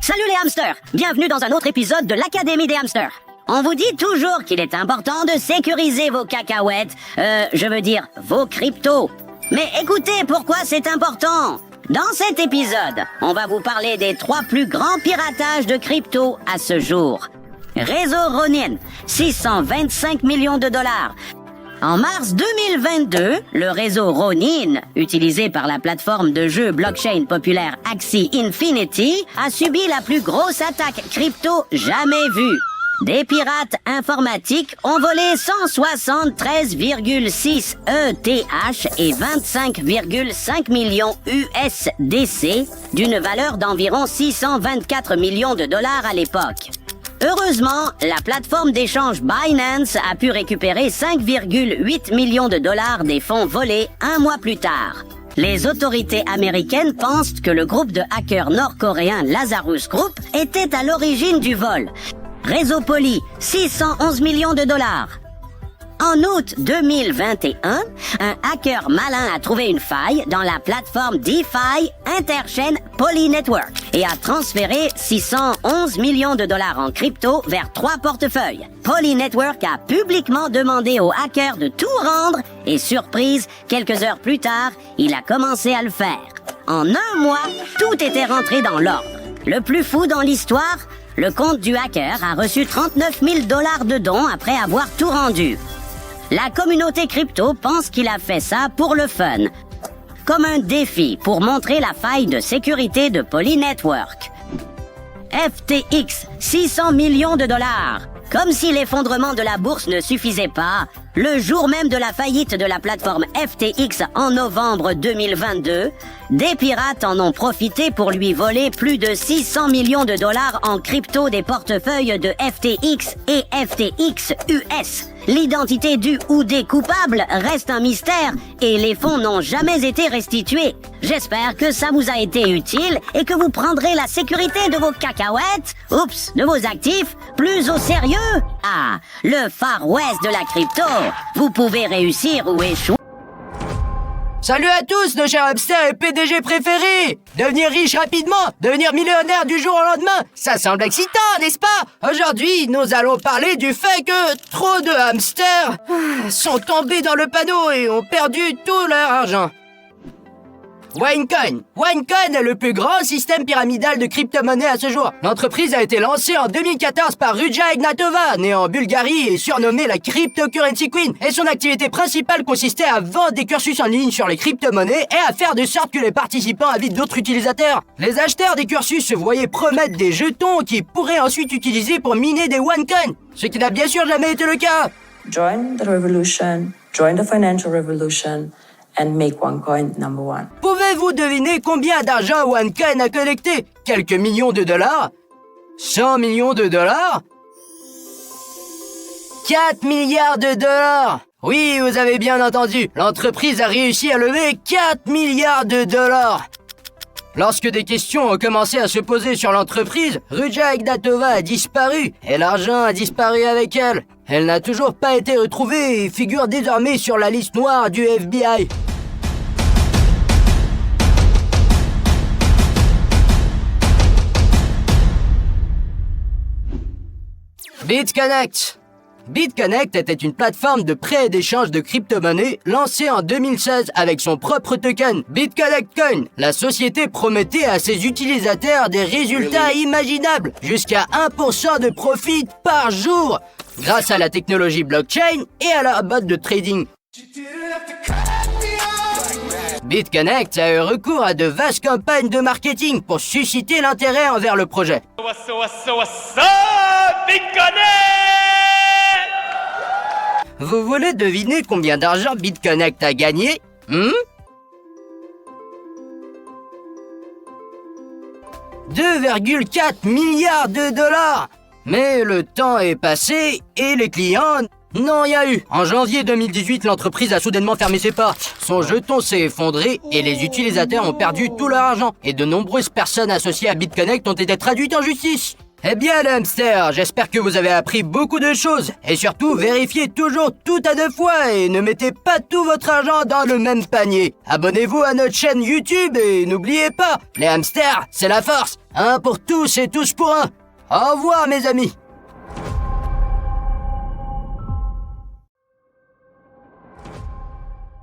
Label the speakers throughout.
Speaker 1: Salut les hamsters! Bienvenue dans un autre épisode de l'Académie des hamsters. On vous dit toujours qu'il est important de sécuriser vos cacahuètes, je veux dire vos cryptos. Mais écoutez pourquoi c'est important. Dans cet épisode, on va vous parler des 3 plus grands piratages de crypto à ce jour. Réseau Ronin, 625 millions de dollars. En mars 2022, le réseau Ronin, utilisé par la plateforme de jeu blockchain populaire Axie Infinity, a subi la plus grosse attaque crypto jamais vue. Des pirates informatiques ont volé 173,6 ETH et 25,5 millions USDC d'une valeur d'environ 624 millions de dollars à l'époque. Heureusement, la plateforme d'échange Binance a pu récupérer 5,8 millions de dollars des fonds volés un mois plus tard. Les autorités américaines pensent que le groupe de hackers nord-coréen Lazarus Group était à l'origine du vol. Réseau Poly, 611 millions de dollars. En août 2021, un hacker malin a trouvé une faille dans la plateforme DeFi Interchain Poly Network et a transféré 611 millions de dollars en crypto vers 3 portefeuilles. Poly Network a publiquement demandé au hacker de tout rendre et surprise, quelques heures plus tard, il a commencé à le faire. En un mois, tout était rentré dans l'ordre. Le plus fou dans l'histoire, le compte du hacker a reçu 39 000 dollars de dons après avoir tout rendu. La communauté crypto pense qu'il a fait ça pour le fun, comme un défi pour montrer la faille de sécurité de Poly Network. FTX, 600 millions de dollars. Comme si l'effondrement de la bourse ne suffisait pas, le jour même de la faillite de la plateforme FTX en novembre 2022, des pirates en ont profité pour lui voler plus de 600 millions de dollars en crypto des portefeuilles de FTX et FTX US. L'identité du ou des coupables reste un mystère et les fonds n'ont jamais été restitués. J'espère que ça vous a été utile et que vous prendrez la sécurité de vos cacahuètes, de vos actifs, plus au sérieux. Ah, le Far West de la crypto. Vous pouvez réussir ou échouer.
Speaker 2: Salut à tous, nos chers hamsters et PDG préférés! Devenir riche rapidement, devenir millionnaire du jour au lendemain, ça semble excitant, n'est-ce pas? Aujourd'hui, nous allons parler du fait que trop de hamsters sont tombés dans le panneau et ont perdu tout leur argent. OneCoin. OneCoin est le plus grand système pyramidal de crypto-monnaie à ce jour. L'entreprise a été lancée en 2014 par Ruja Ignatova, née en Bulgarie et surnommée la Cryptocurrency Queen. Et son activité principale consistait à vendre des cursus en ligne sur les crypto-monnaies et à faire de sorte que les participants invitent d'autres utilisateurs. Les acheteurs des cursus se voyaient promettre des jetons qu'ils pourraient ensuite utiliser pour miner des OneCoin, ce qui n'a bien sûr jamais été le cas.
Speaker 3: Join the revolution, join the financial revolution. And make OneCoin number one.
Speaker 2: Pouvez-vous deviner combien d'argent OneCoin a collecté? Quelques millions de dollars? 100 millions de dollars? 4 milliards de dollars! Oui, vous avez bien entendu, l'entreprise a réussi à lever 4 milliards de dollars! Lorsque des questions ont commencé à se poser sur l'entreprise, Ruja Ignatova a disparu et l'argent a disparu avec elle. Elle n'a toujours pas été retrouvée et figure désormais sur la liste noire du FBI. BitConnect. BitConnect était une plateforme de prêt et d'échange de crypto-monnaies lancée en 2016 avec son propre token, BitConnect Coin. La société promettait à ses utilisateurs des résultats imaginables, jusqu'à 1% de profit par jour, grâce à la technologie blockchain et à leur bot de trading. BitConnect a eu recours à de vastes campagnes de marketing pour susciter l'intérêt envers le projet. Vous voulez deviner combien d'argent BitConnect a gagné? 2,4 milliards de dollars! Mais le temps est passé et les clients n'ont rien eu. En janvier 2018, l'entreprise a soudainement fermé ses portes. Son jeton s'est effondré et les utilisateurs ont perdu tout leur argent. Et de nombreuses personnes associées à BitConnect ont été traduites en justice. Eh bien, le hamster, j'espère que vous avez appris beaucoup de choses. Et surtout, vérifiez toujours tout à 2 fois et ne mettez pas tout votre argent dans le même panier. Abonnez-vous à notre chaîne YouTube et n'oubliez pas, les hamsters, c'est la force. Un pour tous et tous pour un. Au revoir, mes amis.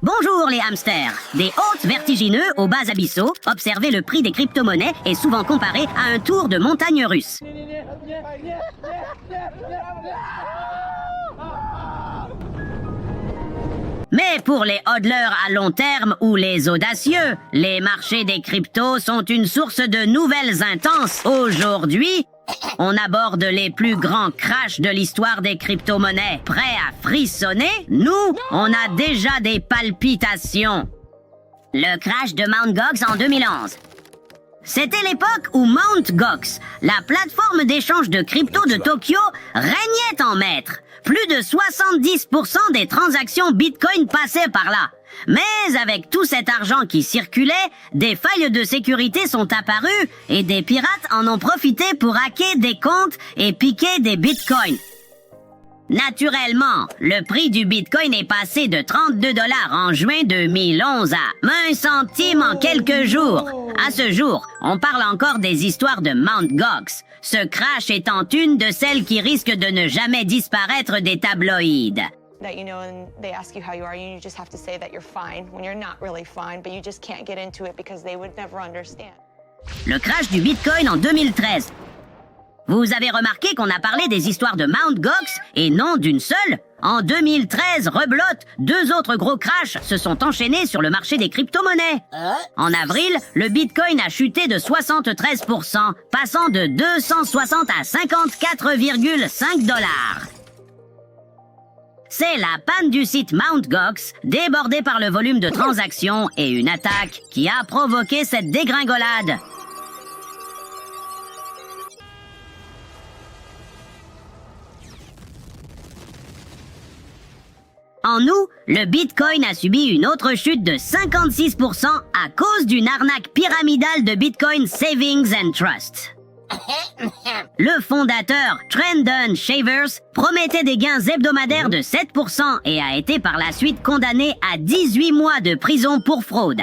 Speaker 1: Bonjour les hamsters. Des hautes vertigineux aux bas abyssaux, observez le prix des crypto-monnaies est souvent comparé à un tour de montagne russe. Mais pour les hodlers à long terme ou les audacieux, les marchés des cryptos sont une source de nouvelles intenses. Aujourd'hui, on aborde les plus grands crashs de l'histoire des crypto-monnaies. Prêts à frissonner? Nous, on a déjà des palpitations. Le crash de Mt. Gox en 2011. C'était l'époque où Mt. Gox, la plateforme d'échange de crypto de Tokyo, régnait en maître. Plus de 70% des transactions Bitcoin passaient par là. Mais avec tout cet argent qui circulait, des failles de sécurité sont apparues et des pirates en ont profité pour hacker des comptes et piquer des bitcoins. Naturellement, le prix du bitcoin est passé de 32 $ en juin 2011 à 1 centime en quelques jours. À ce jour, on parle encore des histoires de Mt. Gox, ce crash étant une de celles qui risquent de ne jamais disparaître des tabloïds.
Speaker 4: That you know, and they ask you how you are, you just have to say that you're fine when you're not really fine, but you just can't get into it because they would never understand.
Speaker 1: Le crash du Bitcoin en 2013. Vous avez remarqué qu'on a parlé des histoires de Mt. Gox et non d'une seule? En 2013, rebelote, 2 autres gros crashs se sont enchaînés sur le marché des crypto-monnaies. En avril, le Bitcoin a chuté de 73%, passant de 260 à 54,5 $. C'est la panne du site Mt. Gox, débordé par le volume de transactions et une attaque qui a provoqué cette dégringolade. En août, le Bitcoin a subi une autre chute de 56% à cause d'une arnaque pyramidale de Bitcoin Savings and Trust. Le fondateur, Trendon Shavers, promettait des gains hebdomadaires de 7% et a été par la suite condamné à 18 mois de prison pour fraude.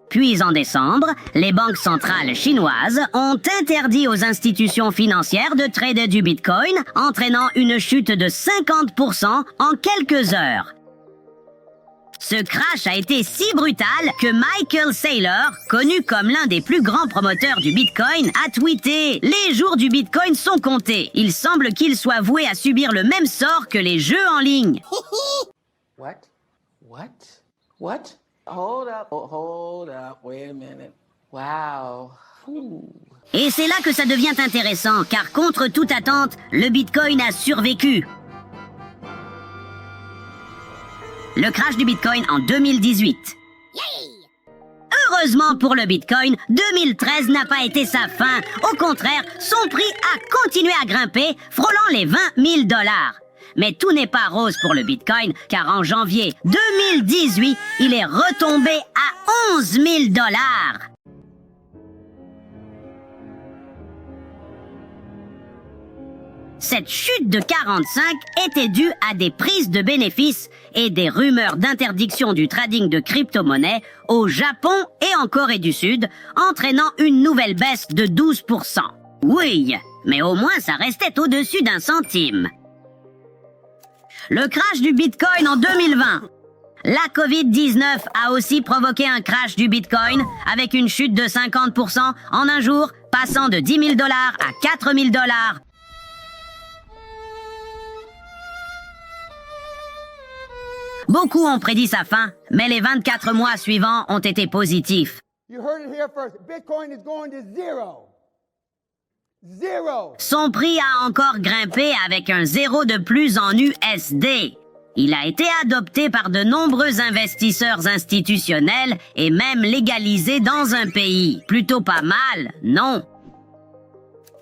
Speaker 1: Puis en décembre, les banques centrales chinoises ont interdit aux institutions financières de trader du Bitcoin, entraînant une chute de 50% en quelques heures. Ce crash a été si brutal que Michael Saylor, connu comme l'un des plus grands promoteurs du Bitcoin, a tweeté « Les jours du Bitcoin sont comptés. Il semble qu'il soit voué à subir le même sort que les jeux en ligne. »
Speaker 5: What? Hold up, wait a minute. Wow.
Speaker 1: Et c'est là que ça devient intéressant, car contre toute attente, le Bitcoin a survécu. Le crash du Bitcoin en 2018. Heureusement pour le Bitcoin, 2013 n'a pas été sa fin. Au contraire, son prix a continué à grimper, frôlant les 20 000 $. Mais tout n'est pas rose pour le Bitcoin, car en janvier 2018, il est retombé à 11 000 $. Cette chute de 45 était due à des prises de bénéfices et des rumeurs d'interdiction du trading de crypto-monnaies au Japon et en Corée du Sud, entraînant une nouvelle baisse de 12%. Oui, mais au moins ça restait au-dessus d'1 centime. Le crash du Bitcoin en 2020. La Covid-19 a aussi provoqué un crash du Bitcoin avec une chute de 50% en un jour, passant de 10 000 $ à 4 000 $. Beaucoup ont prédit sa fin, mais les 24 mois suivants ont été positifs.
Speaker 6: You heard it here first. Bitcoin is going to zero. Zero.
Speaker 1: Son prix a encore grimpé avec un 0 de plus en USD. Il a été adopté par de nombreux investisseurs institutionnels et même légalisé dans un pays. Plutôt pas mal, non?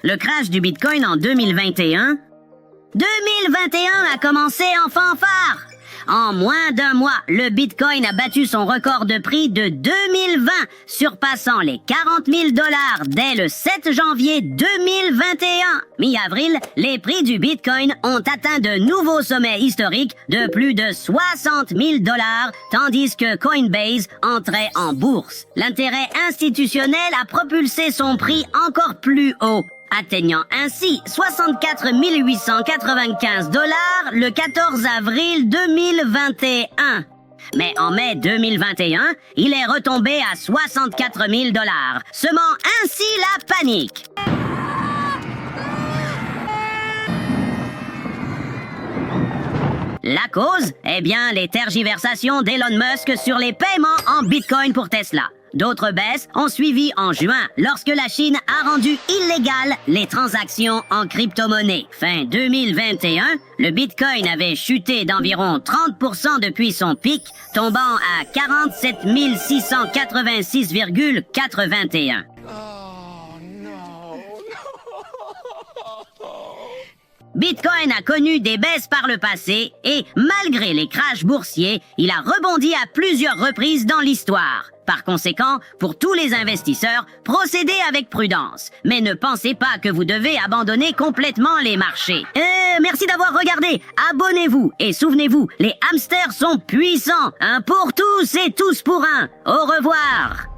Speaker 1: Le crash du Bitcoin en 2021? 2021 a commencé en fanfare! En moins d'un mois, le Bitcoin a battu son record de prix de 2020, surpassant les 40 000 $ dès le 7 janvier 2021. Mi-avril, les prix du Bitcoin ont atteint de nouveaux sommets historiques de plus de 60 000 $, tandis que Coinbase entrait en bourse. L'intérêt institutionnel a propulsé son prix encore plus haut, atteignant ainsi 64 895 $ le 14 avril 2021. Mais en mai 2021, il est retombé à 64 000 $, semant ainsi la panique. La cause? Eh bien, les tergiversations d'Elon Musk sur les paiements en Bitcoin pour Tesla. D'autres baisses ont suivi en juin, lorsque la Chine a rendu illégales les transactions en crypto-monnaie. Fin 2021, le Bitcoin avait chuté d'environ 30% depuis son pic, tombant à 47 686,81. Bitcoin a connu des baisses par le passé et, malgré les crashs boursiers, il a rebondi à plusieurs reprises dans l'histoire. Par conséquent, pour tous les investisseurs, procédez avec prudence. Mais ne pensez pas que vous devez abandonner complètement les marchés. Merci d'avoir regardé. Abonnez-vous et souvenez-vous, les hamsters sont puissants. Un pour tous et tous pour un. Au revoir.